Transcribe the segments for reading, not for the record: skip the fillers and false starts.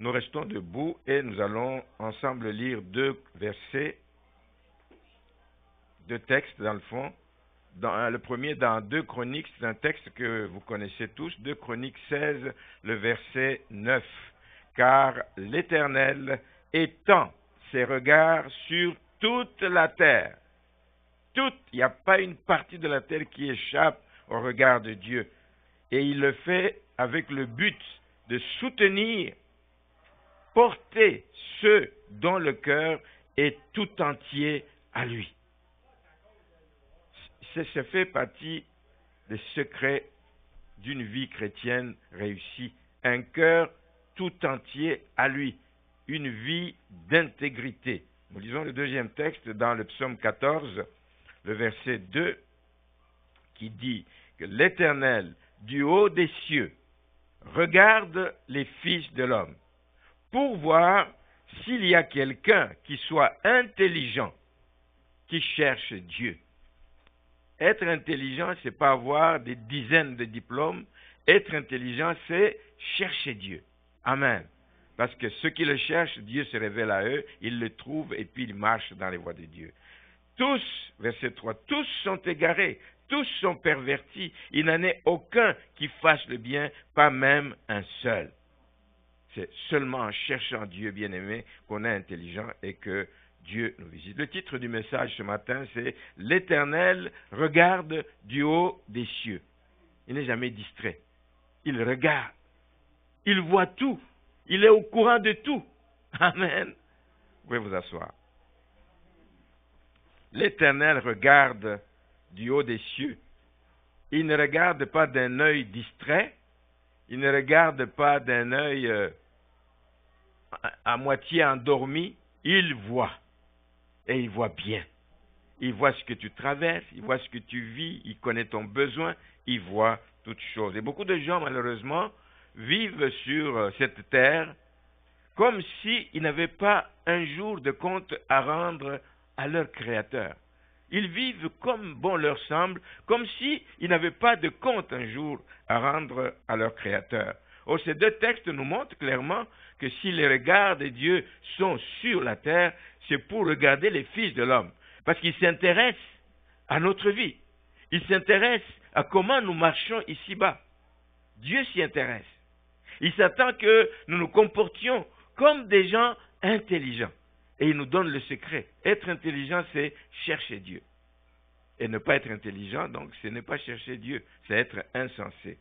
Nous restons debout et nous allons ensemble lire 2 versets, 2 textes dans le fond. Le premier dans 2 Chroniques, c'est un texte que vous connaissez tous, 2 Chroniques 16, le verset 9. Car l'Éternel étend ses regards sur toute la terre. Il n'y a pas une partie de la terre qui échappe au regard de Dieu. Et il le fait avec le but de soutenir, porter ceux dont le cœur est tout entier à lui. Ça fait partie des secrets d'une vie chrétienne réussie. Un cœur tout entier à lui. Une vie d'intégrité. Nous lisons le 2e texte dans le psaume 14, le verset 2, qui dit que l'Éternel, du haut des cieux, regarde les fils de l'homme pour voir s'il y a quelqu'un qui soit intelligent, qui cherche Dieu. Être intelligent, ce n'est pas avoir des dizaines de diplômes. Être intelligent, c'est chercher Dieu. Amen. Parce que ceux qui le cherchent, Dieu se révèle à eux, ils le trouvent et puis ils marchent dans les voies de Dieu. Tous, verset 3, tous sont égarés, tous sont pervertis. Il n'en est aucun qui fasse le bien, pas même un seul. C'est seulement en cherchant Dieu bien-aimé qu'on est intelligent et que Dieu nous visite. Le titre du message ce matin, c'est « L'Éternel regarde du haut des cieux ». Il n'est jamais distrait. Il regarde. Il voit tout. Il est au courant de tout. Amen. Vous pouvez vous asseoir. L'Éternel regarde du haut des cieux. Il ne regarde pas d'un œil distrait. Il ne regarde pas d'un œil à moitié endormi. Il voit. Et il voit bien. Il voit ce que tu traverses, il voit ce que tu vis, il connaît ton besoin, il voit toutes choses. Et beaucoup de gens, malheureusement, vivent sur cette terre comme s'ils n'avaient pas un jour de compte à rendre à leur Créateur. Ils vivent comme bon leur semble, comme s'ils n'avaient pas de compte un jour à rendre à leur Créateur. Or, ces 2 textes nous montrent clairement que si les regards de Dieu sont sur la terre, c'est pour regarder les fils de l'homme. Parce qu'il s'intéresse à notre vie. Il s'intéresse à comment nous marchons ici-bas. Dieu s'y intéresse. Il s'attend que nous nous comportions comme des gens intelligents. Et il nous donne le secret. Être intelligent, c'est chercher Dieu. Et ne pas être intelligent, donc, ce n'est pas chercher Dieu, c'est être insensé.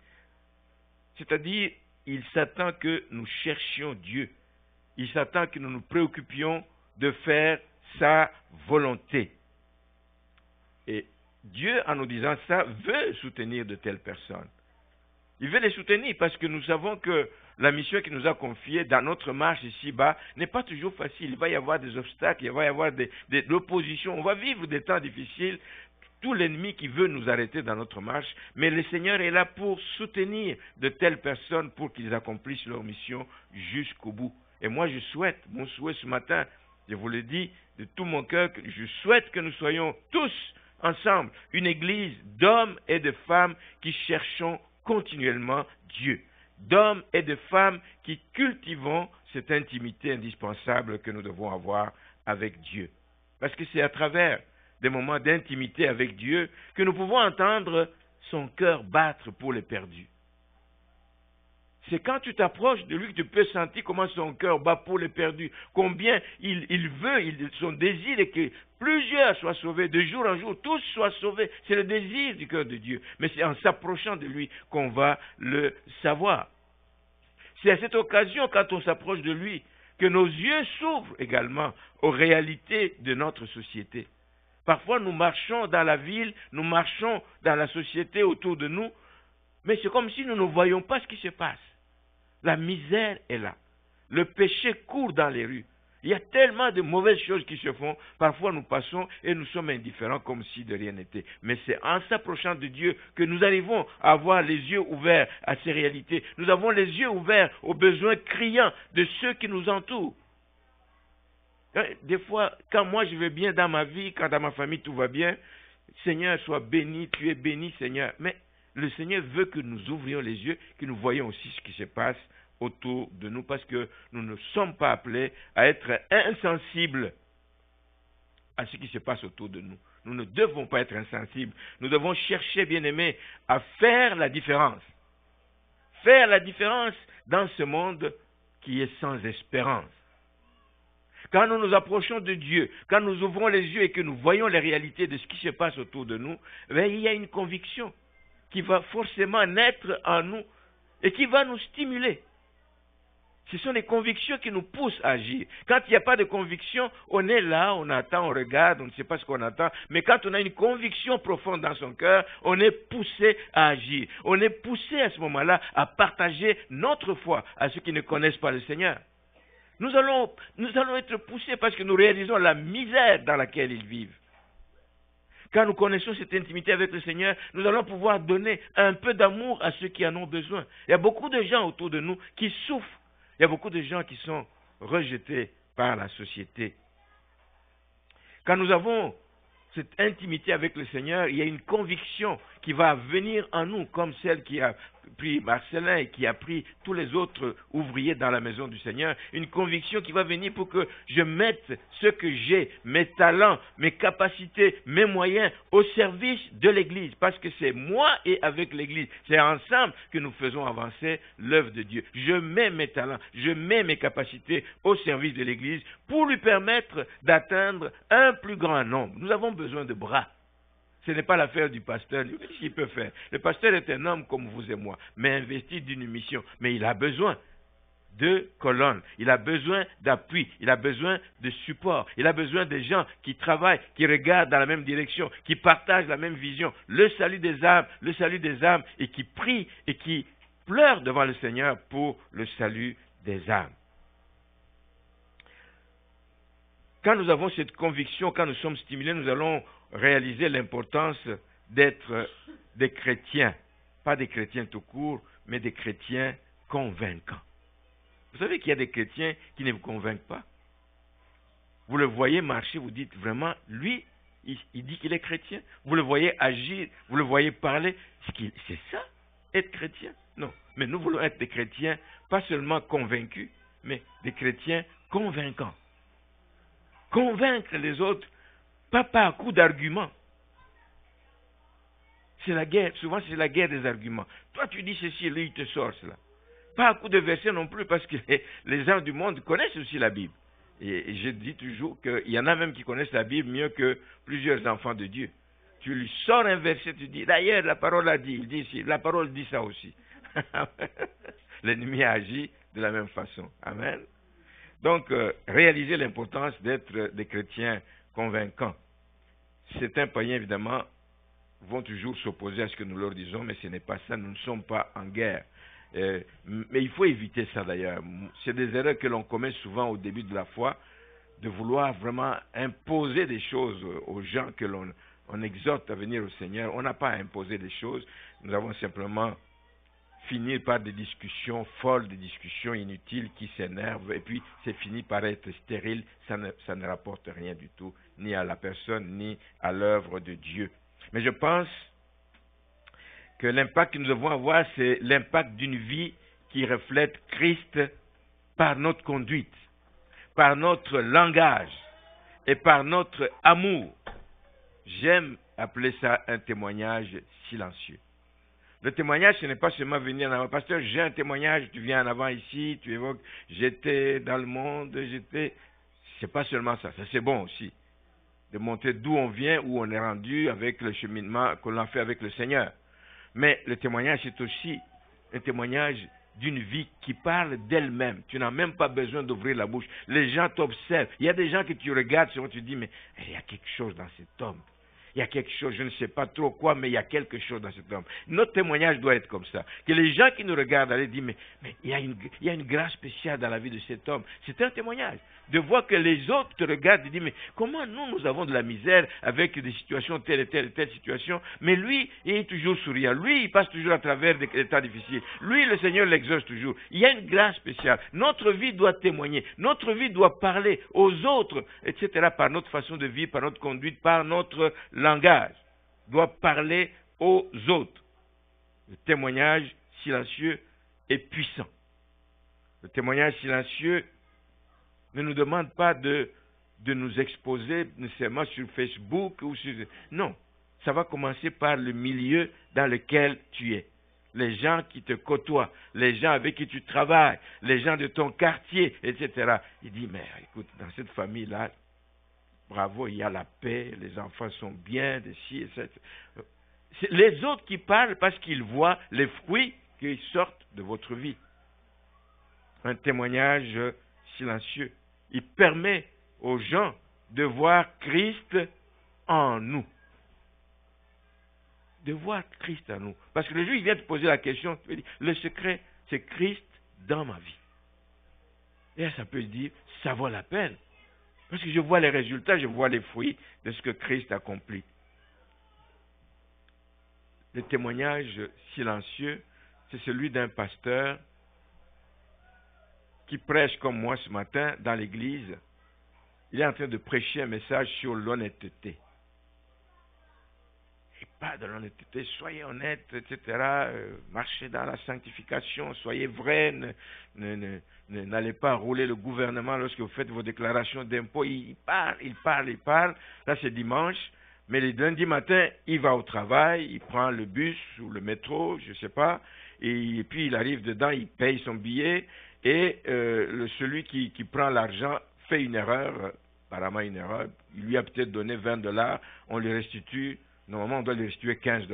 C'est-à-dire, il s'attend que nous cherchions Dieu. Il s'attend que nous nous préoccupions de faire sa volonté. Et Dieu, en nous disant ça, veut soutenir de telles personnes. Il veut les soutenir parce que nous savons que la mission qu'il nous a confiée dans notre marche ici-bas n'est pas toujours facile. Il va y avoir des obstacles, il va y avoir de l'opposition. On va vivre des temps difficiles. Tout l'ennemi qui veut nous arrêter dans notre marche, mais le Seigneur est là pour soutenir de telles personnes pour qu'ils accomplissent leur mission jusqu'au bout. Et moi, mon souhait ce matin, je vous le dis de tout mon cœur, que je souhaite que nous soyons tous ensemble une église d'hommes et de femmes qui cherchons continuellement Dieu. D'hommes et de femmes qui cultivons cette intimité indispensable que nous devons avoir avec Dieu. Parce que c'est à travers des moments d'intimité avec Dieu que nous pouvons entendre son cœur battre pour les perdus. C'est quand tu t'approches de lui que tu peux sentir comment son cœur bat pour les perdus, combien il veut, son désir est que plusieurs soient sauvés, de jour en jour, tous soient sauvés. C'est le désir du cœur de Dieu, mais c'est en s'approchant de lui qu'on va le savoir. C'est à cette occasion, quand on s'approche de lui, que nos yeux s'ouvrent également aux réalités de notre société. Parfois, nous marchons dans la ville, nous marchons dans la société autour de nous, mais c'est comme si nous ne voyions pas ce qui se passe. La misère est là. Le péché court dans les rues. Il y a tellement de mauvaises choses qui se font. Parfois, nous passons et nous sommes indifférents comme si de rien n'était. Mais c'est en s'approchant de Dieu que nous arrivons à avoir les yeux ouverts à ces réalités. Nous avons les yeux ouverts aux besoins criants de ceux qui nous entourent. Des fois, quand moi je vais bien dans ma vie, quand dans ma famille tout va bien, Seigneur, sois béni, tu es béni, Seigneur. Mais le Seigneur veut que nous ouvrions les yeux, que nous voyions aussi ce qui se passe autour de nous parce que nous ne sommes pas appelés à être insensibles à ce qui se passe autour de nous. Nous ne devons pas être insensibles. Nous devons chercher, bien-aimés, à faire la différence. Faire la différence dans ce monde qui est sans espérance. Quand nous nous approchons de Dieu, quand nous ouvrons les yeux et que nous voyons les réalités de ce qui se passe autour de nous, il y a une conviction qui va forcément naître en nous et qui va nous stimuler. Ce sont les convictions qui nous poussent à agir. Quand il n'y a pas de conviction, on est là, on attend, on regarde, on ne sait pas ce qu'on attend. Mais quand on a une conviction profonde dans son cœur, on est poussé à agir. On est poussé à ce moment-là à partager notre foi à ceux qui ne connaissent pas le Seigneur. Nous allons être poussés parce que nous réalisons la misère dans laquelle ils vivent. Quand nous connaissons cette intimité avec le Seigneur, nous allons pouvoir donner un peu d'amour à ceux qui en ont besoin. Il y a beaucoup de gens autour de nous qui souffrent. Il y a beaucoup de gens qui sont rejetés par la société. Quand nous avons cette intimité avec le Seigneur, il y a une conviction qui va venir en nous, comme celle qui a pris Marcelin et qui a pris tous les autres ouvriers dans la maison du Seigneur. Une conviction qui va venir pour que je mette ce que j'ai, mes talents, mes capacités, mes moyens au service de l'Église. Parce que c'est moi et avec l'Église. C'est ensemble que nous faisons avancer l'œuvre de Dieu. Je mets mes talents, je mets mes capacités au service de l'Église pour lui permettre d'atteindre un plus grand nombre. Nous avons besoin de bras. Ce n'est pas l'affaire du pasteur, lui, qu'est-ce qu'il peut faire? Le pasteur est un homme comme vous et moi, mais investi d'une mission. Mais il a besoin de colonnes, il a besoin d'appui, il a besoin de support, il a besoin de gens qui travaillent, qui regardent dans la même direction, qui partagent la même vision, le salut des âmes, et qui prient et qui pleurent devant le Seigneur pour le salut des âmes. Quand nous avons cette conviction, quand nous sommes stimulés, nous allons réaliser l'importance d'être des chrétiens. Pas des chrétiens tout court, mais des chrétiens convaincants. Vous savez qu'il y a des chrétiens qui ne vous convainquent pas. Vous le voyez marcher, vous dites vraiment, lui, il dit qu'il est chrétien. Vous le voyez agir, vous le voyez parler. C'est ça, être chrétien? Non. Mais nous voulons être des chrétiens, pas seulement convaincus, mais des chrétiens convaincants. Convaincre les autres, pas à coup d'arguments. C'est la guerre, souvent c'est la guerre des arguments. Toi tu dis ceci, lui il te sort cela. Pas à coup de versets non plus, parce que les gens du monde connaissent aussi la Bible. Et je dis toujours qu'il y en a même qui connaissent la Bible mieux que plusieurs enfants de Dieu. Tu lui sors un verset, tu dis, d'ailleurs la parole a dit, il dit ici, la parole dit ça aussi. L'ennemi agit de la même façon. Amen. Donc, réaliser l'importance d'être des chrétiens convaincants. Certains païens, évidemment, vont toujours s'opposer à ce que nous leur disons, mais ce n'est pas ça, nous ne sommes pas en guerre. Mais il faut éviter ça d'ailleurs. C'est des erreurs que l'on commet souvent au début de la foi, de vouloir vraiment imposer des choses aux gens que l'on exhorte à venir au Seigneur. On n'a pas à imposer des choses, nous avons simplement finir par des discussions folles, des discussions inutiles qui s'énervent, et puis c'est fini par être stérile, ça ne rapporte rien du tout, ni à la personne, ni à l'œuvre de Dieu. Mais je pense que l'impact que nous devons avoir, c'est l'impact d'une vie qui reflète Christ par notre conduite, par notre langage et par notre amour. J'aime appeler ça un témoignage silencieux. Le témoignage, ce n'est pas seulement venir en avant. Pasteur, j'ai un témoignage, tu viens en avant ici, tu évoques, j'étais dans le monde, c'est pas seulement ça, ça c'est bon aussi. De montrer d'où on vient, où on est rendu avec le cheminement qu'on a fait avec le Seigneur. Mais le témoignage, c'est aussi un témoignage d'une vie qui parle d'elle-même. Tu n'as même pas besoin d'ouvrir la bouche. Les gens t'observent. Il y a des gens que tu regardes, souvent tu dis, mais il y a quelque chose dans cet homme. Il y a quelque chose, je ne sais pas trop quoi, mais il y a quelque chose dans cet homme. Notre témoignage doit être comme ça. Que les gens qui nous regardent allaient dire, mais il y a une grâce spéciale dans la vie de cet homme. C'est un témoignage. De voir que les autres te regardent et disent, mais comment nous avons de la misère avec des situations, telle et telle situation, mais lui, il est toujours souriant. Lui, il passe toujours à travers des temps difficiles. Lui, le Seigneur l'exauce toujours. Il y a une grâce spéciale. Notre vie doit témoigner. Notre vie doit parler aux autres, etc., par notre façon de vivre, par notre conduite, par notre langage. Doit parler aux autres. Le témoignage silencieux est puissant. Le témoignage silencieux ne nous demande pas de nous exposer nécessairement sur Facebook ou sur... Non, ça va commencer par le milieu dans lequel tu es. Les gens qui te côtoient, les gens avec qui tu travailles, les gens de ton quartier, etc. Il dit, mais écoute, dans cette famille-là, bravo, il y a la paix, les enfants sont bien, de ci et ça. C'est les autres qui parlent parce qu'ils voient les fruits qui sortent de votre vie. Un témoignage silencieux. Il permet aux gens de voir Christ en nous. De voir Christ en nous. Parce que le jour où il vient te poser la question, tu peux dire, le secret, c'est Christ dans ma vie. Et là, ça peut dire, ça vaut la peine. Parce que je vois les résultats, je vois les fruits de ce que Christ accomplit. Le témoignage silencieux, c'est celui d'un pasteur qui prêche comme moi ce matin dans l'église. Il est en train de prêcher un message sur l'honnêteté. Il parle de l'honnêteté, soyez honnête, etc. Marchez dans la sanctification, soyez vrais, n'allez pas rouler le gouvernement lorsque vous faites vos déclarations d'impôts. Il parle. Là, c'est dimanche. Mais le lundi matin, il va au travail, il prend le bus ou le métro, je ne sais pas, et puis il arrive dedans, il paye son billet, et celui qui prend l'argent fait une erreur, apparemment une erreur, il lui a peut-être donné $20, on lui restitue, normalement on doit lui restituer $15,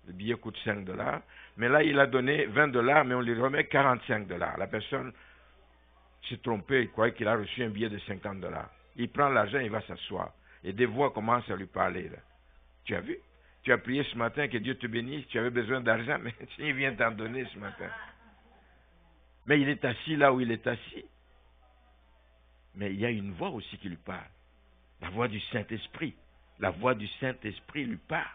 le billet coûte $5, mais là il a donné $20, mais on lui remet $45. La personne s'est trompée, il croyait qu'il a reçu un billet de $50. Il prend l'argent, il va s'asseoir. Et des voix commencent à lui parler. Là. Tu as vu? Tu as prié ce matin, que Dieu te bénisse, tu avais besoin d'argent, mais il vient t'en donner ce matin. Mais il est assis là où il est assis. Mais il y a une voix aussi qui lui parle. La voix du Saint-Esprit. La voix du Saint-Esprit lui parle.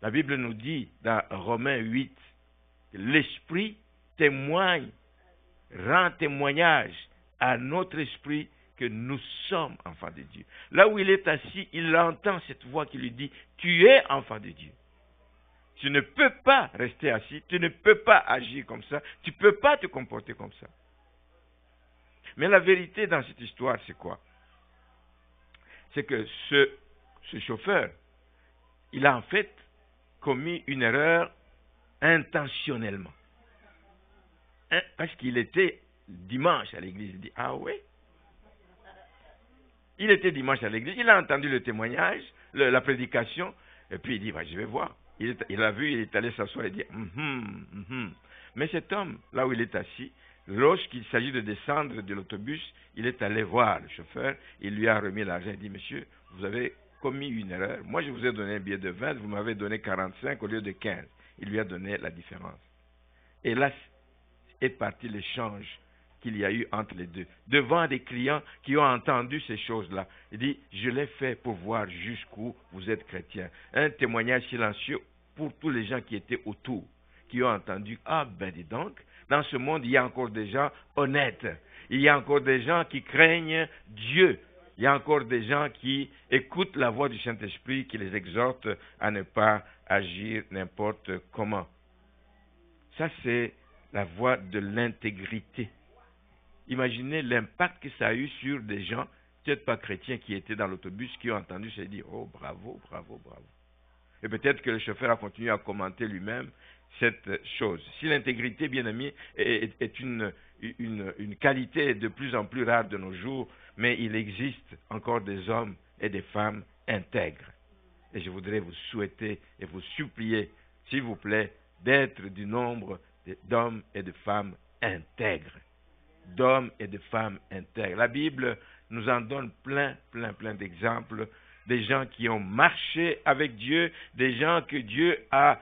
La Bible nous dit dans Romains 8 que l'Esprit témoigne, rend témoignage à notre esprit que nous sommes enfants de Dieu. Là où il est assis, il entend cette voix qui lui dit, tu es enfant de Dieu. Tu ne peux pas rester assis, tu ne peux pas agir comme ça, tu ne peux pas te comporter comme ça. Mais la vérité dans cette histoire, c'est quoi? C'est que ce chauffeur, il a en fait commis une erreur intentionnellement. Parce qu'il était dimanche à l'église, il dit, ah oui? Il était dimanche à l'église, il a entendu le témoignage, la prédication, et puis il dit, je vais voir. Il a vu, il est allé s'asseoir et dit, Mais cet homme, là où il est assis, lorsqu'il s'agit de descendre de l'autobus, il est allé voir le chauffeur, il lui a remis l'argent, il dit, monsieur, vous avez commis une erreur. Moi, je vous ai donné un billet de 20, vous m'avez donné 45 au lieu de 15. Il lui a donné la différence. Et là est parti l'échange qu'il y a eu entre les deux, devant des clients qui ont entendu ces choses-là. Il dit, je l'ai fait pour voir jusqu'où vous êtes chrétien. Un témoignage silencieux pour tous les gens qui étaient autour, qui ont entendu, dis donc, dans ce monde, il y a encore des gens honnêtes, il y a encore des gens qui craignent Dieu, il y a encore des gens qui écoutent la voix du Saint-Esprit, qui les exhorte à ne pas agir n'importe comment. Ça, c'est la voie de l'intégrité. Imaginez l'impact que ça a eu sur des gens, peut-être pas chrétiens, qui étaient dans l'autobus, qui ont entendu se dire, oh bravo, bravo, bravo. Et peut-être que le chauffeur a continué à commenter lui-même cette chose. Si l'intégrité, bien aimé, est une qualité de plus en plus rare de nos jours, mais il existe encore des hommes et des femmes intègres. Et je voudrais vous souhaiter et vous supplier, s'il vous plaît, d'être du nombre d'hommes et de femmes intègres. D'hommes et de femmes intègres. La Bible nous en donne plein d'exemples, des gens qui ont marché avec Dieu, des gens que Dieu a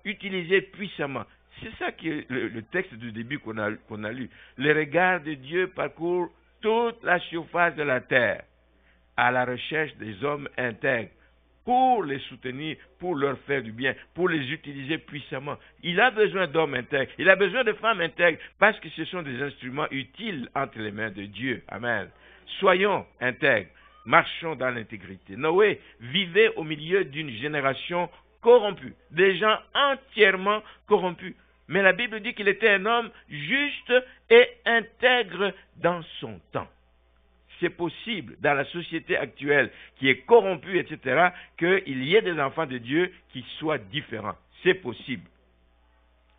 utilisés puissamment. C'est ça qui est le texte du début qu'on a lu. Le regard de Dieu parcourt toute la surface de la terre à la recherche des hommes intègres, pour les soutenir, pour leur faire du bien, pour les utiliser puissamment. Il a besoin d'hommes intègres, il a besoin de femmes intègres, parce que ce sont des instruments utiles entre les mains de Dieu. Amen. Soyons intègres, marchons dans l'intégrité. Noé vivait au milieu d'une génération corrompue, des gens entièrement corrompus. Mais la Bible dit qu'il était un homme juste et intègre dans son temps. C'est possible, dans la société actuelle, qui est corrompue, etc., qu'il y ait des enfants de Dieu qui soient différents. C'est possible.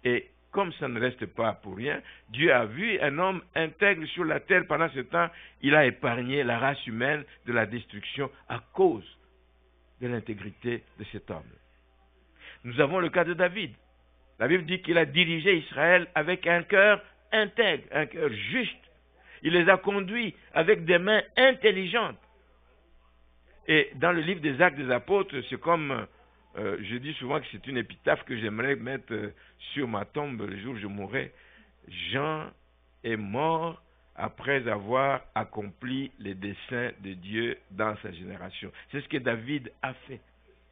Et comme ça ne reste pas pour rien, Dieu a vu un homme intègre sur la terre pendant ce temps. Il a épargné la race humaine de la destruction à cause de l'intégrité de cet homme. Nous avons le cas de David. La Bible dit qu'il a dirigé Israël avec un cœur intègre, un cœur juste. Il les a conduits avec des mains intelligentes. Et dans le livre des Actes des Apôtres, c'est comme, je dis souvent que c'est une épitaphe que j'aimerais mettre sur ma tombe le jour où je mourrai. Jean est mort après avoir accompli les desseins de Dieu dans sa génération. C'est ce que David a fait.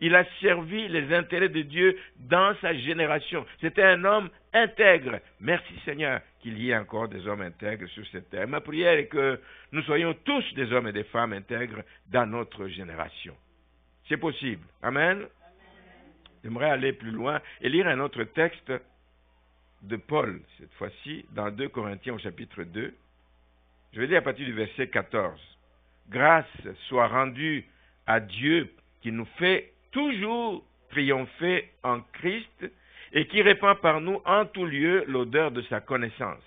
Il a servi les intérêts de Dieu dans sa génération. C'était un homme intègre. Merci Seigneur qu'il y ait encore des hommes intègres sur cette terre. Ma prière est que nous soyons tous des hommes et des femmes intègres dans notre génération. C'est possible. Amen. J'aimerais aller plus loin et lire un autre texte de Paul, cette fois-ci, dans 2 Corinthiens au chapitre 2. Je vais lire à partir du verset 14. Grâce soit rendue à Dieu qui nous fait toujours triompher en Christ et qui répand par nous en tout lieu l'odeur de sa connaissance.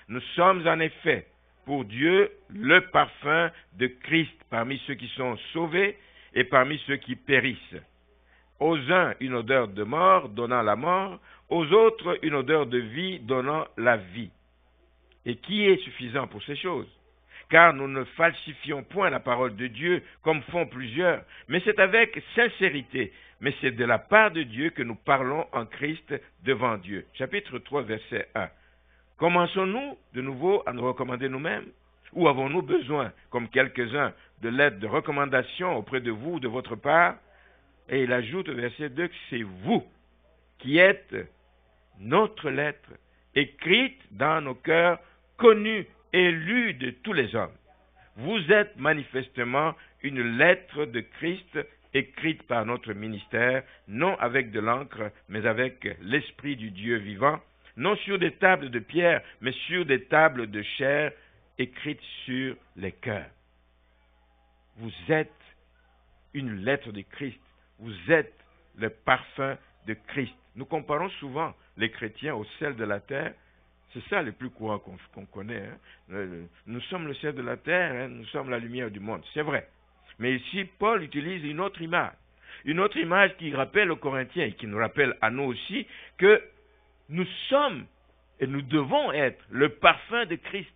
Nous sommes en effet pour Dieu le parfum de Christ parmi ceux qui sont sauvés et parmi ceux qui périssent. Aux uns une odeur de mort donnant la mort, aux autres une odeur de vie donnant la vie. Et qui est suffisant pour ces choses? Car nous ne falsifions point la parole de Dieu comme font plusieurs, mais c'est avec sincérité. Mais c'est de la part de Dieu que nous parlons en Christ devant Dieu. Chapitre 3, verset 1. Commençons-nous de nouveau à nous recommander nous-mêmes? Ou avons-nous besoin, comme quelques-uns, de l'aide de recommandation auprès de vous, de votre part? Et il ajoute au verset 2 que c'est vous qui êtes notre lettre, écrite dans nos cœurs, connue et lue de tous les hommes. Vous êtes manifestement une lettre de Christ écrite par notre ministère, non avec de l'encre, mais avec l'Esprit du Dieu vivant, non sur des tables de pierre, mais sur des tables de chair, écrites sur les cœurs. Vous êtes une lettre de Christ, vous êtes le parfum de Christ. Nous comparons souvent les chrétiens au sel de la terre. C'est ça le plus courant qu'on connaît. Nous sommes le sel de la terre, nous sommes la lumière du monde. C'est vrai. Mais ici, Paul utilise une autre image qui rappelle aux Corinthiens et qui nous rappelle à nous aussi que nous sommes et nous devons être le parfum de Christ.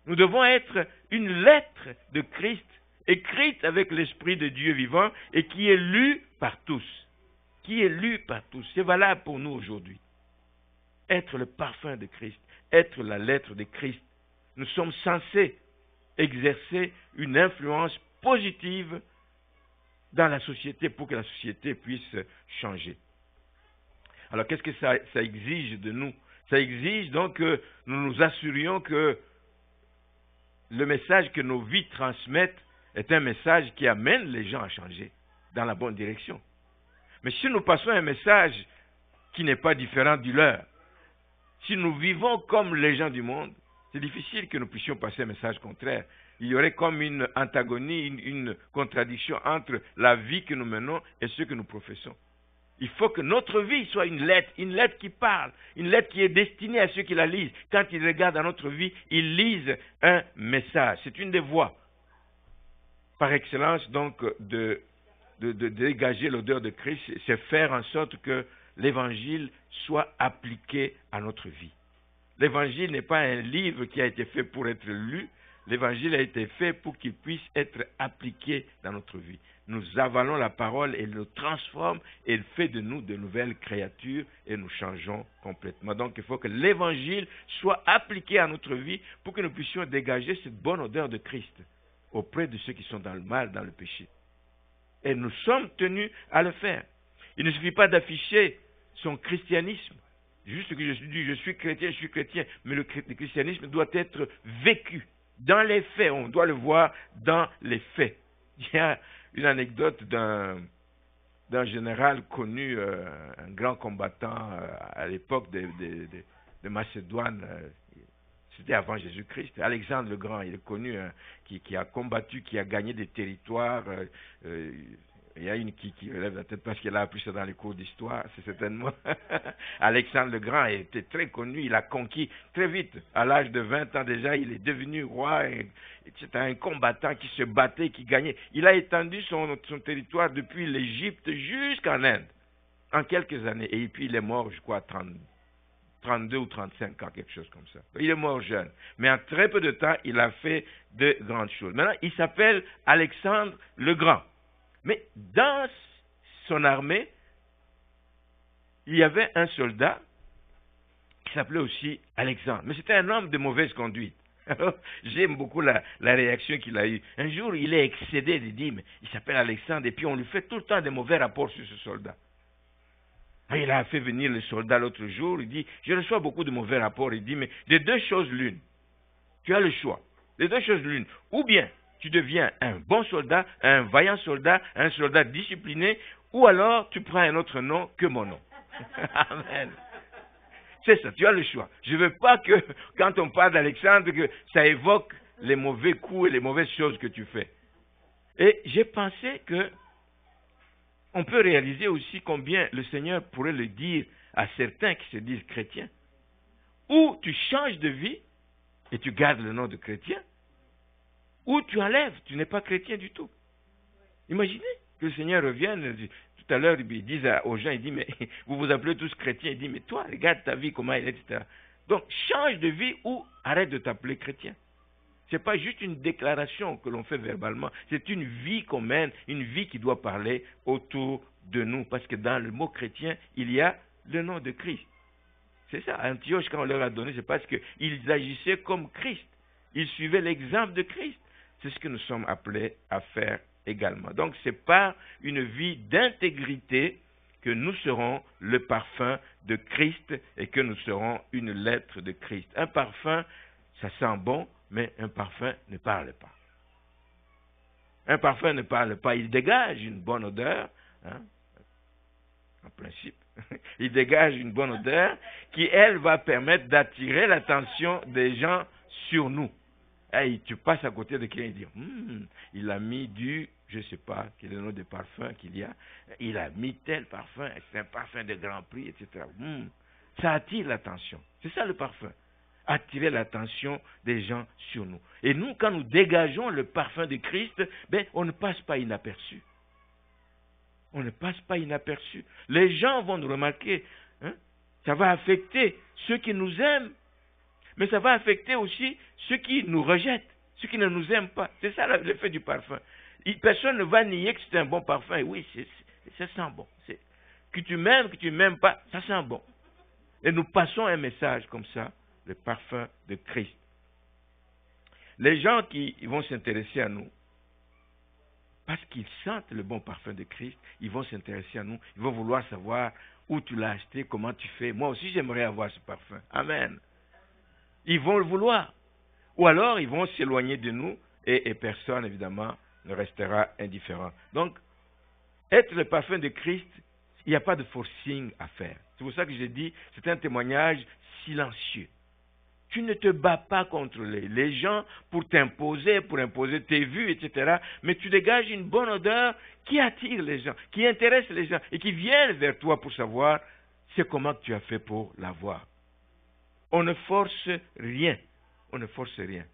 Nous devons être une lettre de Christ écrite avec l'Esprit de Dieu vivant et qui est lue par tous. Qui est lue par tous. C'est valable pour nous aujourd'hui. Être le parfum de Christ, être la lettre de Christ. Nous sommes censés exercer une influence positive dans la société pour que la société puisse changer. Alors qu'est-ce que ça exige de nous? Ça exige donc que nous nous assurions que le message que nos vies transmettent est un message qui amène les gens à changer dans la bonne direction. Mais si nous passons un message qui n'est pas différent du leur, si nous vivons comme les gens du monde, c'est difficile que nous puissions passer un message contraire. Il y aurait comme une antagonie, une contradiction entre la vie que nous menons et ce que nous professons. Il faut que notre vie soit une lettre qui parle, une lettre qui est destinée à ceux qui la lisent. Quand ils regardent dans notre vie, ils lisent un message. C'est une des voies, par excellence, donc, de dégager l'odeur de Christ, c'est faire en sorte que l'Évangile soit appliqué à notre vie. L'Évangile n'est pas un livre qui a été fait pour être lu, l'Évangile a été fait pour qu'il puisse être appliqué dans notre vie. Nous avalons la parole et elle nous transforme et elle fait de nous de nouvelles créatures et nous changeons complètement. Donc il faut que l'Évangile soit appliqué à notre vie pour que nous puissions dégager cette bonne odeur de Christ auprès de ceux qui sont dans le mal, dans le péché. Et nous sommes tenus à le faire. Il ne suffit pas d'afficher son christianisme. Juste que je suis chrétien, mais le christianisme doit être vécu dans les faits. On doit le voir dans les faits. Il y a une anecdote d'un d'un général connu, un grand combattant à l'époque de Macédoine. C'était avant Jésus-Christ. Alexandre le Grand, il est connu, qui a combattu, qui a gagné des territoires. Il y a une qui relève la tête parce qu'elle a appris ça dans les cours d'histoire, c'est certainement. Alexandre le Grand était très connu, il a conquis très vite. À l'âge de 20 ans déjà, il est devenu roi. C'était un combattant qui se battait, qui gagnait. Il a étendu son territoire depuis l'Égypte jusqu'en Inde, en quelques années. Et puis il est mort, je crois, à 32 ou 35 ans, quelque chose comme ça. Il est mort jeune. Mais en très peu de temps, il a fait de grandes choses. Maintenant, il s'appelle Alexandre le Grand. Mais dans son armée, il y avait un soldat qui s'appelait aussi Alexandre. Mais c'était un homme de mauvaise conduite. Alors, j'aime beaucoup la réaction qu'il a eue. Un jour, il est excédé, il dit, mais il s'appelle Alexandre, et puis on lui fait tout le temps des mauvais rapports sur ce soldat. Et il a fait venir le soldat l'autre jour, il dit, je reçois beaucoup de mauvais rapports. Il dit, mais de deux choses l'une, tu as le choix. De deux choses l'une, ou bien tu deviens un bon soldat, un vaillant soldat, un soldat discipliné, ou alors tu prends un autre nom que mon nom. Amen. C'est ça, tu as le choix. Je ne veux pas que, quand on parle d'Alexandre, que ça évoque les mauvais coups et les mauvaises choses que tu fais. Et j'ai pensé que on peut réaliser aussi combien le Seigneur pourrait le dire à certains qui se disent chrétiens. Ou tu changes de vie et tu gardes le nom de chrétien, ou tu enlèves, tu n'es pas chrétien du tout. Imaginez que le Seigneur revienne, tout à l'heure, il dit aux gens, il dit, mais vous vous appelez tous chrétiens, il dit, mais toi, regarde ta vie, comment elle est, etc. Donc, change de vie ou arrête de t'appeler chrétien. Ce n'est pas juste une déclaration que l'on fait verbalement, c'est une vie qu'on mène, une vie qui doit parler autour de nous, parce que dans le mot chrétien, il y a le nom de Christ. C'est ça, Antioche, quand on leur a donné, c'est parce qu'ils agissaient comme Christ. Ils suivaient l'exemple de Christ. C'est ce que nous sommes appelés à faire également. Donc, c'est par une vie d'intégrité que nous serons le parfum de Christ et que nous serons une lettre de Christ. Un parfum, ça sent bon, mais un parfum ne parle pas. Un parfum ne parle pas, il dégage une bonne odeur, hein, en principe. Il dégage une bonne odeur qui, elle, va permettre d'attirer l'attention des gens sur nous. Et tu passes à côté de quelqu'un et dit, il a mis du, je ne sais pas, quel est le nom de parfum qu'il y a, il a mis tel parfum, c'est un parfum de grand prix, etc. Ça attire l'attention. C'est ça le parfum. Attirer l'attention des gens sur nous. Et nous, quand nous dégageons le parfum de Christ, on ne passe pas inaperçu. On ne passe pas inaperçu. Les gens vont nous remarquer. Hein? Ça va affecter ceux qui nous aiment, mais ça va affecter aussi ceux qui nous rejettent, ceux qui ne nous aiment pas. C'est ça l'effet du parfum. Personne ne va nier que c'est un bon parfum. Et oui, ça sent bon. Que tu m'aimes, que tu ne m'aimes pas, ça sent bon. Et nous passons un message comme ça, le parfum de Christ. Les gens qui vont s'intéresser à nous, parce qu'ils sentent le bon parfum de Christ, ils vont s'intéresser à nous, ils vont vouloir savoir où tu l'as acheté, comment tu fais. Moi aussi, j'aimerais avoir ce parfum. Amen. Ils vont le vouloir. Ou alors, ils vont s'éloigner de nous et personne, évidemment, ne restera indifférent. Donc, être le parfum de Christ, il n'y a pas de forcing à faire. C'est pour ça que j'ai dit, c'est un témoignage silencieux. Tu ne te bats pas contre les gens pour t'imposer, pour imposer tes vues, etc. Mais tu dégages une bonne odeur qui attire les gens, qui intéresse les gens et qui viennent vers toi pour savoir c'est comment tu as fait pour l'avoir. On ne force rien. On ne force rien.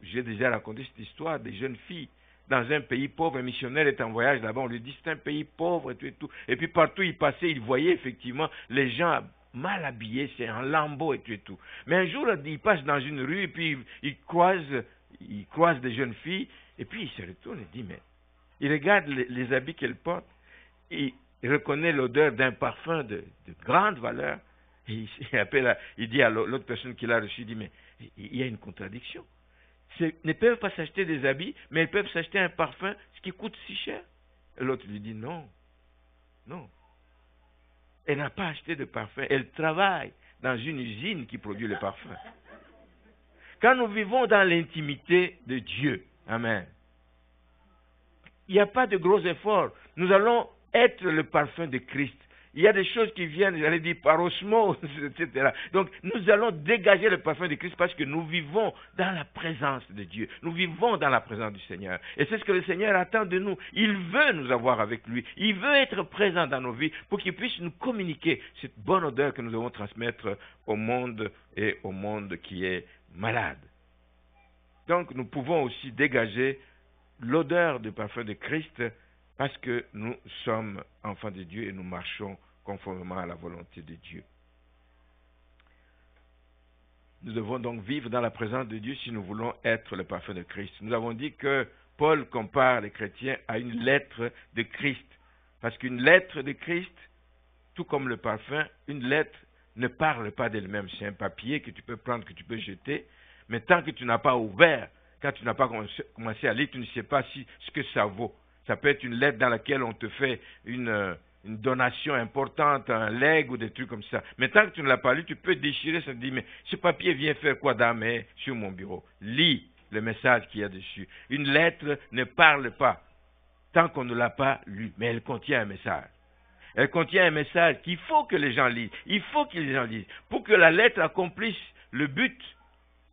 J'ai déjà raconté cette histoire des jeunes filles dans un pays pauvre. Un missionnaire est en voyage là-bas. On lui dit c'est un pays pauvre et tout et tout. Et puis partout il passait, il voyait effectivement les gens mal habillés, c'est en lambeaux et tout et tout. Mais un jour, il passe dans une rue et puis il croise des jeunes filles et puis il se retourne et dit, mais il regarde les habits qu'elles portent et il reconnaît l'odeur d'un parfum de grande valeur. Et il dit à l'autre personne qui l'a reçu, il dit, mais il y a une contradiction. Ils ne peuvent pas s'acheter des habits, mais elles peuvent s'acheter un parfum, ce qui coûte si cher. Et l'autre lui dit, non. Elle n'a pas acheté de parfum. Elle travaille dans une usine qui produit le parfum. Quand nous vivons dans l'intimité de Dieu, amen, il n'y a pas de gros efforts. Nous allons être le parfum de Christ. Il y a des choses qui viennent, j'allais dire, par osmose, etc. Donc, nous allons dégager le parfum de Christ parce que nous vivons dans la présence de Dieu. Nous vivons dans la présence du Seigneur. Et c'est ce que le Seigneur attend de nous. Il veut nous avoir avec lui. Il veut être présent dans nos vies pour qu'il puisse nous communiquer cette bonne odeur que nous devons transmettre au monde et au monde qui est malade. Donc, nous pouvons aussi dégager l'odeur du parfum de Christ parce que nous sommes enfants de Dieu et nous marchons conformément à la volonté de Dieu. Nous devons donc vivre dans la présence de Dieu si nous voulons être le parfum de Christ. Nous avons dit que Paul compare les chrétiens à une lettre de Christ. Parce qu'une lettre de Christ, tout comme le parfum, une lettre ne parle pas d'elle-même. C'est un papier que tu peux prendre, que tu peux jeter, mais tant que tu n'as pas ouvert, quand tu n'as pas commencé à lire, tu ne sais pas ce que ça vaut. Ça peut être une lettre dans laquelle on te fait une donation importante, un legs ou des trucs comme ça. Mais tant que tu ne l'as pas lu, tu peux déchirer ça et te dire, mais ce papier vient faire quoi sur mon bureau? Lis le message qu'il y a dessus. Une lettre ne parle pas tant qu'on ne l'a pas lu, mais elle contient un message. Elle contient un message qu'il faut que les gens lisent. Il faut que les gens lisent. Pour que la lettre accomplisse le but,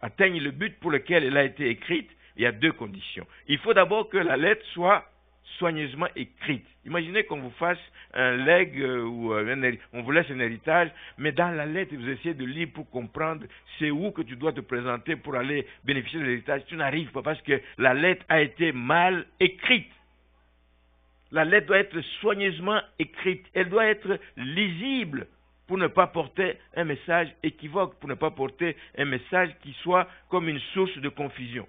atteigne le but pour lequel elle a été écrite, il y a deux conditions. Il faut d'abord que la lettre soit soigneusement écrite. Imaginez qu'on vous fasse un legs ou on vous laisse un héritage, mais dans la lettre, vous essayez de lire pour comprendre c'est où que tu dois te présenter pour aller bénéficier de l'héritage. Tu n'arrives pas parce que la lettre a été mal écrite. La lettre doit être soigneusement écrite. Elle doit être lisible pour ne pas porter un message équivoque, pour ne pas porter un message qui soit comme une source de confusion.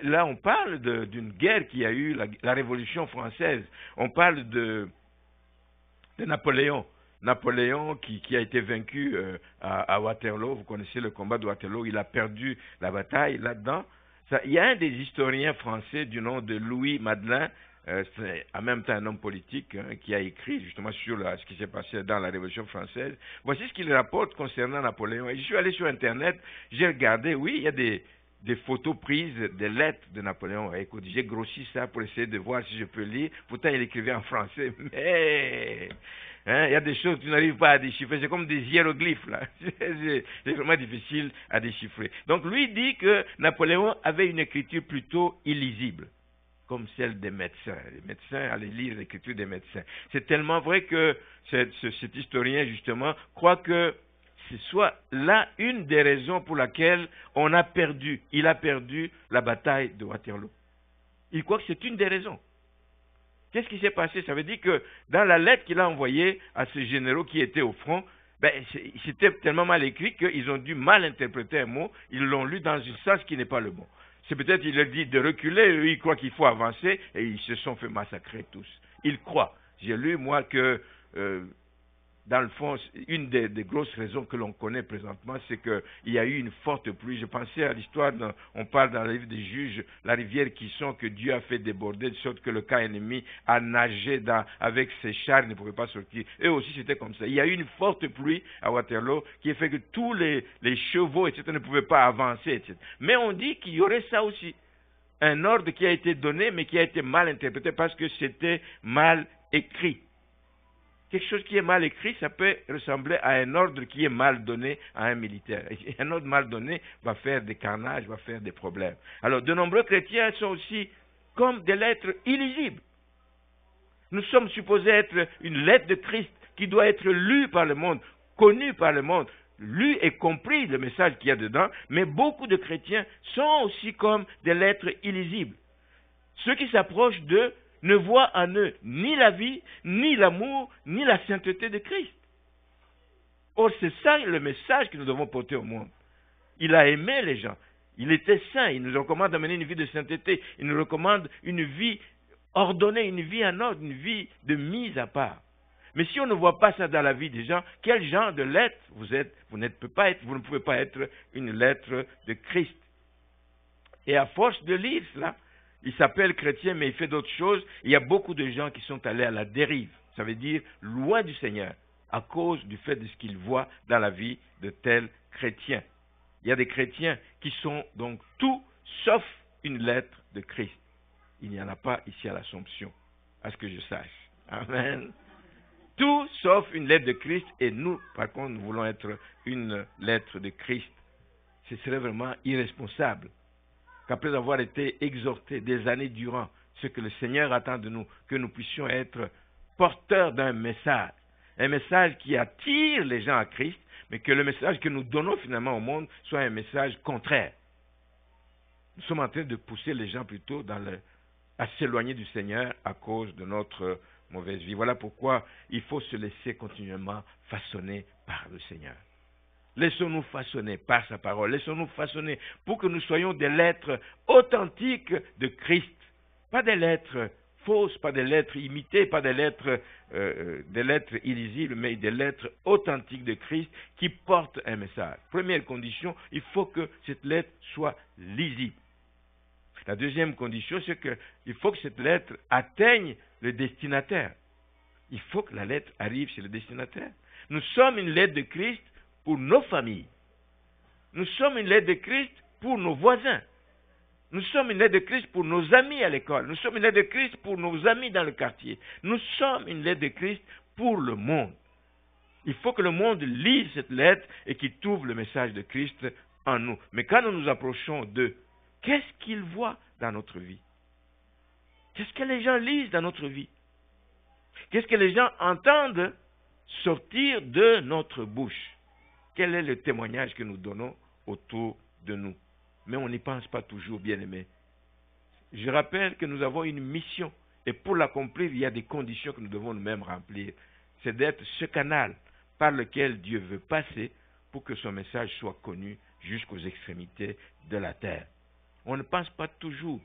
Là, on parle d'une guerre qui a eu, la Révolution française. On parle de Napoléon. Napoléon qui a été vaincu à Waterloo. Vous connaissez le combat de Waterloo. Il a perdu la bataille là-dedans. Il y a un des historiens français du nom de Louis Madelin, c'est en même temps un homme politique qui a écrit justement sur ce qui s'est passé dans la Révolution française. Voici ce qu'il rapporte concernant Napoléon. Et je suis allé sur Internet, j'ai regardé, oui, il y a des photos prises des lettres de Napoléon. Écoute, j'ai grossi ça pour essayer de voir si je peux lire. Pourtant, il écrivait en français. Mais il y a des choses que tu n'arrives pas à déchiffrer. C'est comme des hiéroglyphes, là. C'est vraiment difficile à déchiffrer. Donc, lui dit que Napoléon avait une écriture plutôt illisible, comme celle des médecins. Les médecins allaient lire l'écriture des médecins. C'est tellement vrai que cet historien, justement, croit que ce soit là une des raisons pour laquelle il a perdu la bataille de Waterloo. Il croit que c'est une des raisons. Qu'est-ce qui s'est passé? Ça veut dire que dans la lettre qu'il a envoyée à ces généraux qui étaient au front, c'était tellement mal écrit qu'ils ont dû mal interpréter un mot, ils l'ont lu dans un sens qui n'est pas le bon. C'est peut-être, il leur dit de reculer, eux, ils croient qu'il faut avancer, et ils se sont fait massacrer tous. Ils croient. J'ai lu, moi, que dans le fond, une des grosses raisons que l'on connaît présentement, c'est qu'il y a eu une forte pluie. Je pensais à l'histoire, on parle dans le livre des Juges, la rivière Kishon que Dieu a fait déborder, de sorte que le camp ennemi a nagé avec ses chars, il ne pouvait pas sortir. Eux aussi, c'était comme ça. Il y a eu une forte pluie à Waterloo qui a fait que tous les chevaux, etc., ne pouvaient pas avancer, etc. Mais on dit qu'il y aurait ça aussi. Un ordre qui a été donné, mais qui a été mal interprété parce que c'était mal écrit. Quelque chose qui est mal écrit, ça peut ressembler à un ordre qui est mal donné à un militaire. Et un ordre mal donné va faire des carnages, va faire des problèmes. Alors, de nombreux chrétiens sont aussi comme des lettres illisibles. Nous sommes supposés être une lettre de Christ qui doit être lue par le monde, connue par le monde, lu et compris le message qu'il y a dedans, mais beaucoup de chrétiens sont aussi comme des lettres illisibles. Ceux qui s'approchent d'eux ne voient en eux ni la vie, ni l'amour, ni la sainteté de Christ. Or, c'est ça le message que nous devons porter au monde. Il a aimé les gens. Il était saint. Il nous recommande d'amener une vie de sainteté. Il nous recommande une vie ordonnée, une vie en ordre, une vie de mise à part. Mais si on ne voit pas ça dans la vie des gens, quel genre de lettre vous êtes? Vous ne pouvez pas être une lettre de Christ. Et à force de lire cela, il s'appelle chrétien, mais il fait d'autres choses. Il y a beaucoup de gens qui sont allés à la dérive. Ça veut dire loin du Seigneur, à cause du fait de ce qu'ils voient dans la vie de tels chrétiens. Il y a des chrétiens qui sont donc tout sauf une lettre de Christ. Il n'y en a pas ici à l'Assomption, à ce que je sache. Amen. Tout sauf une lettre de Christ, et nous, par contre, nous voulons être une lettre de Christ. Ce serait vraiment irresponsable qu'après avoir été exhortés des années durant, ce que le Seigneur attend de nous, que nous puissions être porteurs d'un message. Un message qui attire les gens à Christ, mais que le message que nous donnons finalement au monde soit un message contraire. Nous sommes en train de pousser les gens plutôt à s'éloigner du Seigneur à cause de notre mauvaise vie. Voilà pourquoi il faut se laisser continuellement façonner par le Seigneur. Laissons-nous façonner par sa parole. Laissons-nous façonner pour que nous soyons des lettres authentiques de Christ. Pas des lettres fausses, pas des lettres imitées, pas des lettres illisibles, mais des lettres authentiques de Christ qui portent un message. Première condition, il faut que cette lettre soit lisible. La deuxième condition, c'est qu'il faut que cette lettre atteigne le destinataire. Il faut que la lettre arrive chez le destinataire. Nous sommes une lettre de Christ pour nos familles. Nous sommes une lettre de Christ pour nos voisins. Nous sommes une lettre de Christ pour nos amis à l'école. Nous sommes une lettre de Christ pour nos amis dans le quartier. Nous sommes une lettre de Christ pour le monde. Il faut que le monde lise cette lettre et qu'il trouve le message de Christ en nous. Mais quand nous nous approchons d'eux, qu'est-ce qu'ils voient dans notre vie? Qu'est-ce que les gens lisent dans notre vie? Qu'est-ce que les gens entendent sortir de notre bouche? Quel est le témoignage que nous donnons autour de nous? Mais on n'y pense pas toujours, bien-aimés. Je rappelle que nous avons une mission. Et pour l'accomplir, il y a des conditions que nous devons nous-mêmes remplir. C'est d'être ce canal par lequel Dieu veut passer pour que son message soit connu jusqu'aux extrémités de la terre. On ne pense pas toujours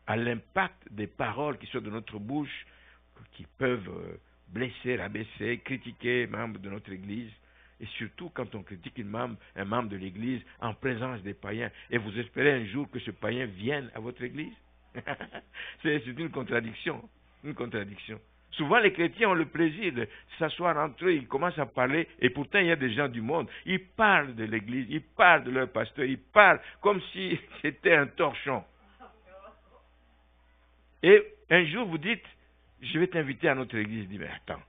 à l'impact des paroles qui sortent de notre bouche, qui peuvent blesser, rabaisser, critiquer un membre de notre Église. Et surtout quand on critique un membre de l'Église en présence des païens. Et vous espérez un jour que ce païen vienne à votre Église? C'est une contradiction. Une contradiction. Souvent les chrétiens ont le plaisir de s'asseoir entre eux, ils commencent à parler, et pourtant il y a des gens du monde, ils parlent de l'Église, ils parlent de leur pasteur, ils parlent comme si c'était un torchon. Et un jour vous dites, je vais t'inviter à notre Église. Je dis, mais attends,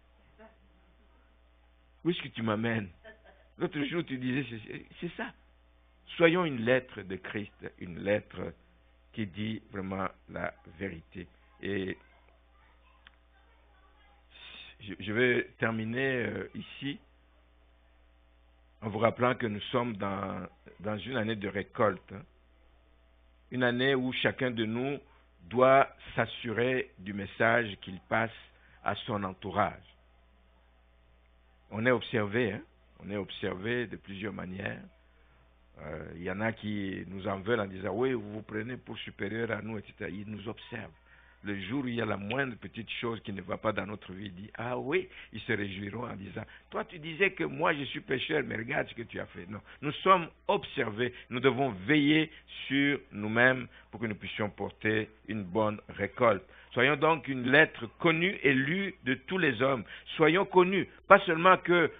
où est-ce que tu m'amènes? L'autre jour, tu disais, c'est ça. Soyons une lettre de Christ, une lettre qui dit vraiment la vérité. Et je vais terminer ici en vous rappelant que nous sommes dans une année de récolte. Une année où chacun de nous doit s'assurer du message qu'il passe à son entourage. On est observé, on est observé de plusieurs manières. Il y en a qui nous en veulent en disant, oui, vous vous prenez pour supérieur à nous, etc. Ils nous observent. Le jour où il y a la moindre petite chose qui ne va pas dans notre vie, ils disent, ah oui, ils se réjouiront en disant, toi tu disais que moi je suis pécheur, mais regarde ce que tu as fait. Non, nous sommes observés, nous devons veiller sur nous-mêmes pour que nous puissions porter une bonne récolte. Soyons donc une lettre connue et lue de tous les hommes. Soyons connus, pas seulement que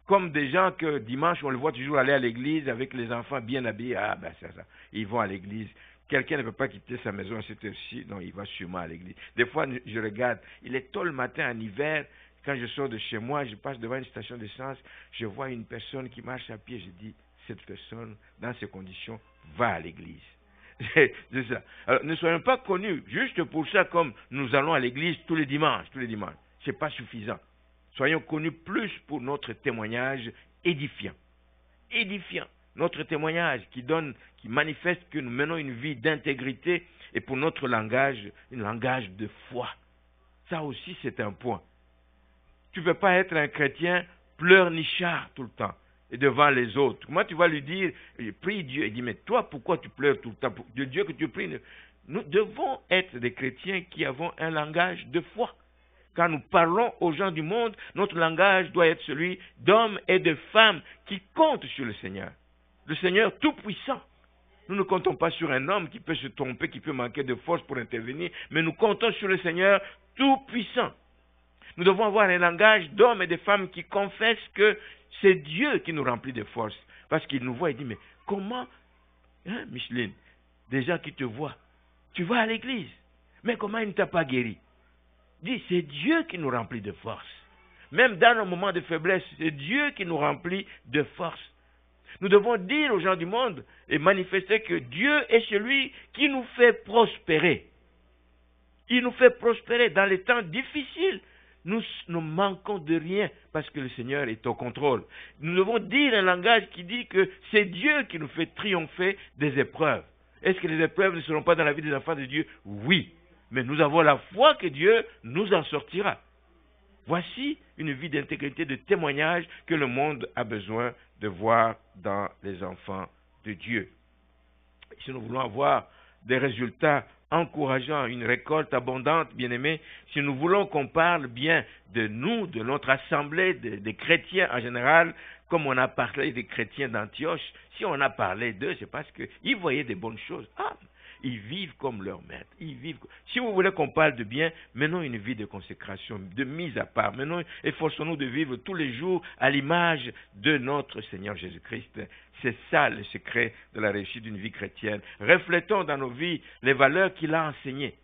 comme des gens que dimanche on le voit toujours aller à l'église avec les enfants bien habillés, ah ben c'est ça, ils vont à l'église. Quelqu'un ne peut pas quitter sa maison à cette heure-ci, non, il va sûrement à l'église. Des fois, je regarde, il est tôt le matin en hiver, quand je sors de chez moi, je passe devant une station d'essence, je vois une personne qui marche à pied, je dis, cette personne, dans ces conditions, va à l'église. C'est ça. Alors, ne soyons pas connus juste pour ça comme nous allons à l'église tous les dimanches. Ce n'est pas suffisant. Soyons connus plus pour notre témoignage édifiant. Édifiant. Notre témoignage qui manifeste que nous menons une vie d'intégrité et pour notre langage, un langage de foi. Ça aussi, c'est un point. Tu ne peux pas être un chrétien pleurnichard tout le temps et devant les autres. Comment tu vas lui dire, prie Dieu, il dit, mais toi, pourquoi tu pleures tout le temps? De Dieu que tu pries. Nous devons être des chrétiens qui avons un langage de foi. Quand nous parlons aux gens du monde, notre langage doit être celui d'hommes et de femmes qui comptent sur le Seigneur. Le Seigneur tout-puissant. Nous ne comptons pas sur un homme qui peut se tromper, qui peut manquer de force pour intervenir, mais nous comptons sur le Seigneur tout-puissant. Nous devons avoir un langage d'hommes et de femmes qui confessent que c'est Dieu qui nous remplit de force. Parce qu'il nous voit et dit, mais comment, Micheline, des gens qui te voient, tu vas à l'église, mais comment il ne t'a pas guéri? Dis, c'est Dieu qui nous remplit de force. Même dans nos moments de faiblesse, c'est Dieu qui nous remplit de force. Nous devons dire aux gens du monde et manifester que Dieu est celui qui nous fait prospérer. Il nous fait prospérer dans les temps difficiles. Nous ne manquons de rien parce que le Seigneur est au contrôle. Nous devons dire un langage qui dit que c'est Dieu qui nous fait triompher des épreuves. Est-ce que les épreuves ne seront pas dans la vie des enfants de Dieu? Oui. Mais nous avons la foi que Dieu nous en sortira. Voici une vie d'intégrité, de témoignage que le monde a besoin de voir dans les enfants de Dieu. Si nous voulons avoir des résultats encourageants, une récolte abondante, bien-aimés, si nous voulons qu'on parle bien de nous, de notre assemblée, des chrétiens en général, comme on a parlé des chrétiens d'Antioche, si on a parlé d'eux, c'est parce qu'ils voyaient des bonnes choses. Ah, ils vivent comme leur maître. Si vous voulez qu'on parle de bien, menons une vie de consécration, de mise à part. Efforçons-nous de vivre tous les jours à l'image de notre Seigneur Jésus-Christ. C'est ça le secret de la réussite d'une vie chrétienne. Reflétons dans nos vies les valeurs qu'il a enseignées,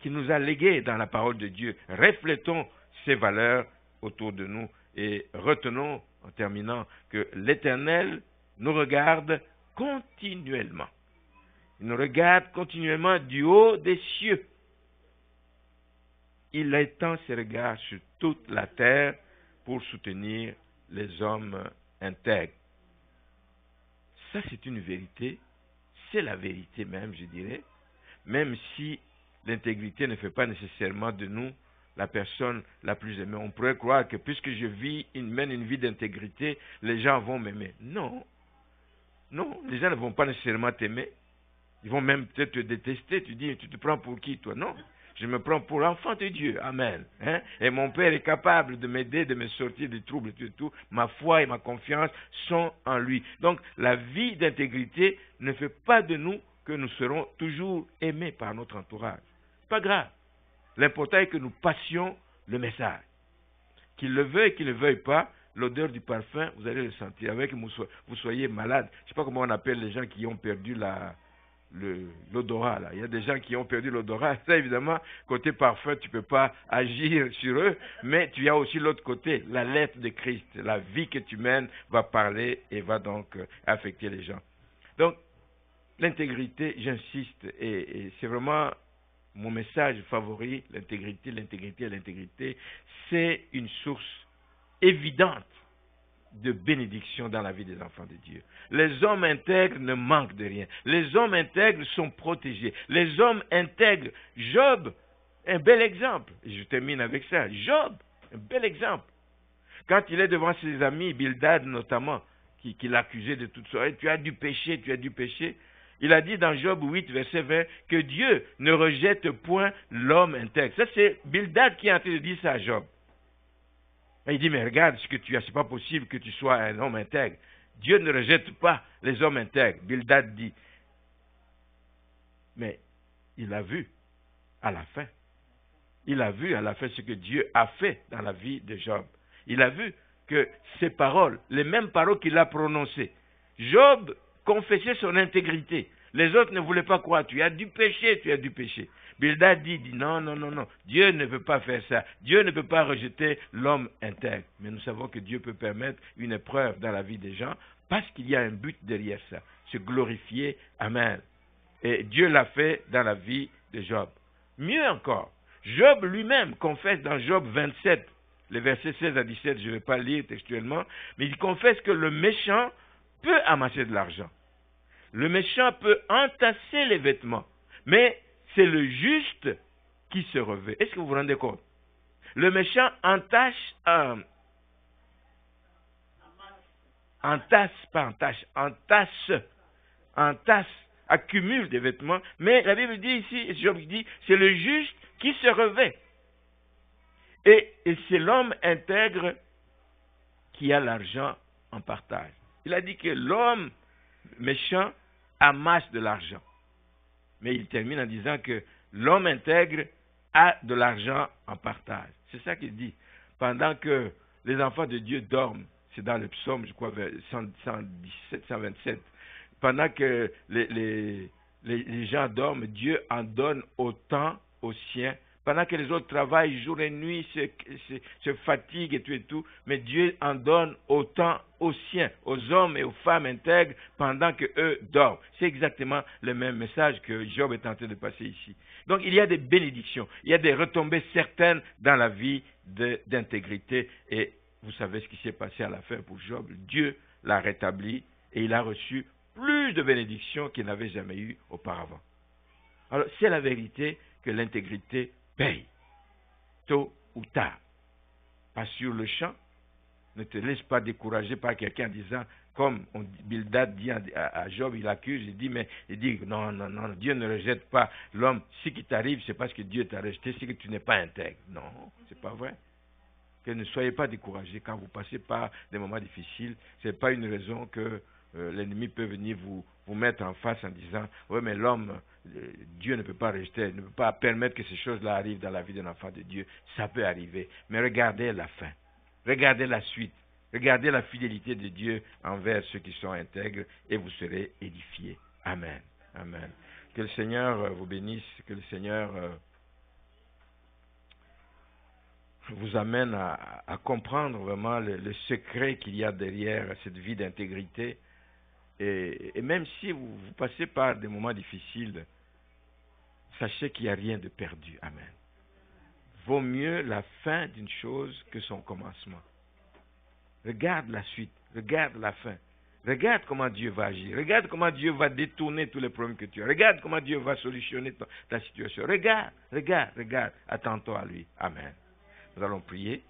qu'il nous a léguées dans la parole de Dieu. Reflétons ces valeurs autour de nous et retenons, en terminant, que l'Éternel nous regarde continuellement. Il nous regarde continuellement du haut des cieux. Il étend ses regards sur toute la terre pour soutenir les hommes intègres. Ça, c'est une vérité. C'est la vérité même, je dirais. Même si l'intégrité ne fait pas nécessairement de nous la personne la plus aimée. On pourrait croire que puisque je mène une vie d'intégrité, les gens vont m'aimer. Non. Non, les gens ne vont pas nécessairement t'aimer. Ils vont même peut-être te détester. Tu dis, tu te prends pour qui, toi? Non, je me prends pour l'enfant de Dieu. Amen. Et mon Père est capable de m'aider, de me sortir du trouble, tout. Ma foi et ma confiance sont en lui. Donc, la vie d'intégrité ne fait pas de nous que nous serons toujours aimés par notre entourage. Pas grave. L'important est que nous passions le message. Qu'il le veuille, qu'il ne le veuille pas, l'odeur du parfum, vous allez le sentir. Avec que vous soyez malade. Je ne sais pas comment on appelle les gens qui ont perdu l'odorat. Là. Il y a des gens qui ont perdu l'odorat. Ça, évidemment, côté parfum, tu ne peux pas agir sur eux, mais tu as aussi l'autre côté, la lettre de Christ. La vie que tu mènes va parler et va donc affecter les gens. Donc, l'intégrité, j'insiste, et c'est vraiment mon message favori, l'intégrité, c'est une source évidente de bénédiction dans la vie des enfants de Dieu. Les hommes intègres ne manquent de rien. Les hommes intègres sont protégés. Les hommes intègres, Job, un bel exemple. Et je termine avec ça. Job, un bel exemple. Quand il est devant ses amis, Bildad notamment, qui l'accusait de toutes sortes, tu as du péché. Il a dit dans Job 8, verset 20, que Dieu ne rejette point l'homme intègre. Ça, c'est Bildad qui est en train de dire ça à Job. Et il dit, mais regarde ce que tu as, c'est pas possible que tu sois un homme intègre. Dieu ne rejette pas les hommes intègres. Bildad dit. Mais il a vu à la fin. Il a vu à la fin ce que Dieu a fait dans la vie de Job. Il a vu que ces paroles, les mêmes paroles qu'il a prononcées, Job confessait son intégrité. Les autres ne voulaient pas croire. Tu as du péché. Bildad dit non. Dieu ne veut pas faire ça. Dieu ne peut pas rejeter l'homme intègre. Mais nous savons que Dieu peut permettre une épreuve dans la vie des gens parce qu'il y a un but derrière ça. Se glorifier. Amen. Et Dieu l'a fait dans la vie de Job. Mieux encore, Job lui-même confesse dans Job 27, les versets 16 à 17, je ne vais pas lire textuellement, mais il confesse que le méchant peut amasser de l'argent. Le méchant peut entasser les vêtements, mais c'est le juste qui se revêt. Est-ce que vous vous rendez compte? Le méchant entasse, accumule des vêtements, mais la Bible dit ici, Job dit, c'est le juste qui se revêt. Et c'est l'homme intègre qui a l'argent en partage. Il a dit que l'homme méchant amasse de l'argent. Mais il termine en disant que l'homme intègre a de l'argent en partage. C'est ça qu'il dit. Pendant que les enfants de Dieu dorment, c'est dans le psaume, je crois, 117, 127, pendant que les gens dorment, Dieu en donne autant aux siens pendant que les autres travaillent jour et nuit, se fatiguent et tout, mais Dieu en donne autant aux siens, aux hommes et aux femmes intègres, pendant que eux dorment. C'est exactement le même message que Job est en train de passer ici. Donc il y a des bénédictions, il y a des retombées certaines dans la vie d'intégrité, et vous savez ce qui s'est passé à la fin pour Job. Dieu l'a rétabli et il a reçu plus de bénédictions qu'il n'avait jamais eues auparavant. Alors, c'est la vérité que l'intégrité paye, tôt ou tard. Pas sur le champ, ne te laisse pas décourager par quelqu'un en disant, comme Bildad dit à Job, il accuse, il dit, non, Dieu ne rejette pas l'homme. Ce qui t'arrive, c'est parce que Dieu t'a rejeté, c'est que tu n'es pas intègre. Non, c'est pas vrai. Que ne soyez pas découragés quand vous passez par des moments difficiles. Ce n'est pas une raison que l'ennemi peut venir vous mettre en face en disant « Oui, mais l'homme, Dieu ne peut pas rejeter, ne peut pas permettre que ces choses-là arrivent dans la vie d'un enfant de Dieu. » Ça peut arriver. Mais regardez la fin. Regardez la suite. Regardez la fidélité de Dieu envers ceux qui sont intègres et vous serez édifiés. Amen. Amen. Que le Seigneur vous bénisse. Que le Seigneur vous amène à comprendre vraiment le secret qu'il y a derrière cette vie d'intégrité. Et même si vous passez par des moments difficiles, sachez qu'il n'y a rien de perdu. Amen. Vaut mieux la fin d'une chose que son commencement. Regarde la suite, regarde la fin. Regarde comment Dieu va agir. Regarde comment Dieu va détourner tous les problèmes que tu as. Regarde comment Dieu va solutionner ta situation. Regarde. Attends-toi à lui. Amen. Nous allons prier.